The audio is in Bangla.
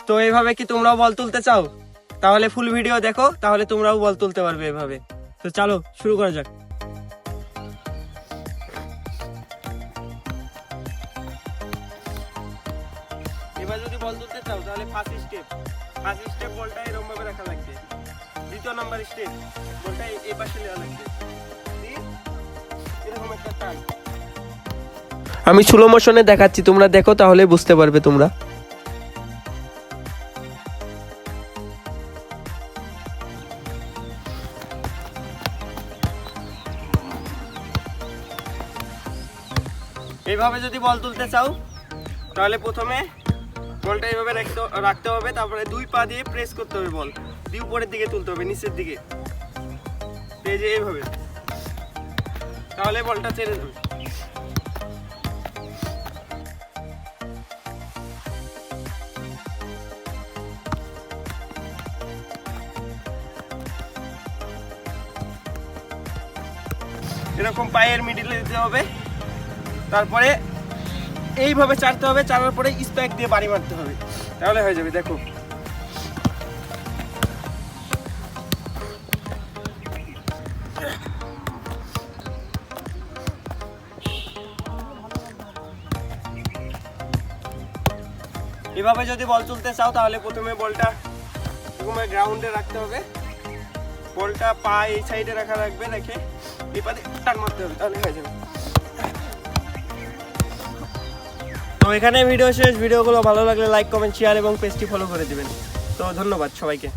তো এইভাবে কি তোমরাও বল তুলতে চাও? তাহলে ফুল ভিডিও দেখো, তাহলে তোমরাও বল তুলতে পারবে এভাবে। তো চলো শুরু করা যাক। এবার যদি বল তুলতে চাও তাহলে ফার্স্ট স্টেপ বলটা এরকম ভাবে রাখা লাগবে। দ্বিতীয় নাম্বার স্টেপ বলটা এই পাশে নেওয়া লাগবে। এরকম একটা টান। আমি স্লো মোশনে দেখাচ্ছি, তোমরা দেখো তাহলে বুঝতে পারবে তোমরা। এইভাবে যদি বল তুলতে চাও তাহলে প্রথমে বলটা এইভাবে রাখতে হবে, তারপরে দুই পা দিয়ে প্রেস করতে হবে, বল দিয়ে উপরের দিকে তুলতে হবে, নিচের দিকে, এই যে এইভাবে, তাহলে বলটা ছেড়ে দেবে। এরকম পায়ের মিডিলে দিতে হবে, তারপরে এইভাবে চাটতে হবে, চাটার পরে স্প্যাক দিয়ে বাড়ি মারতে হবে, তাহলে হয়ে যাবে। দেখো এভাবে যদি বল তুলতে চাও তাহলে প্রথমে বলটা এরকম গ্রাউন্ডে রাখতে হবে, বলটা পা এই সাইডে রাখা রাখবে, রেখে এই পা দিয়ে টান মারতে হবে, তাহলে হয়ে যাবে। তো এখানে ভিডিও শেষ। ভিডিওগুলো ভালো লাগলে লাইক, কমেন্ট, শেয়ার এবং পেজটি ফলো করে দিবেন। তো ধন্যবাদ সবাইকে।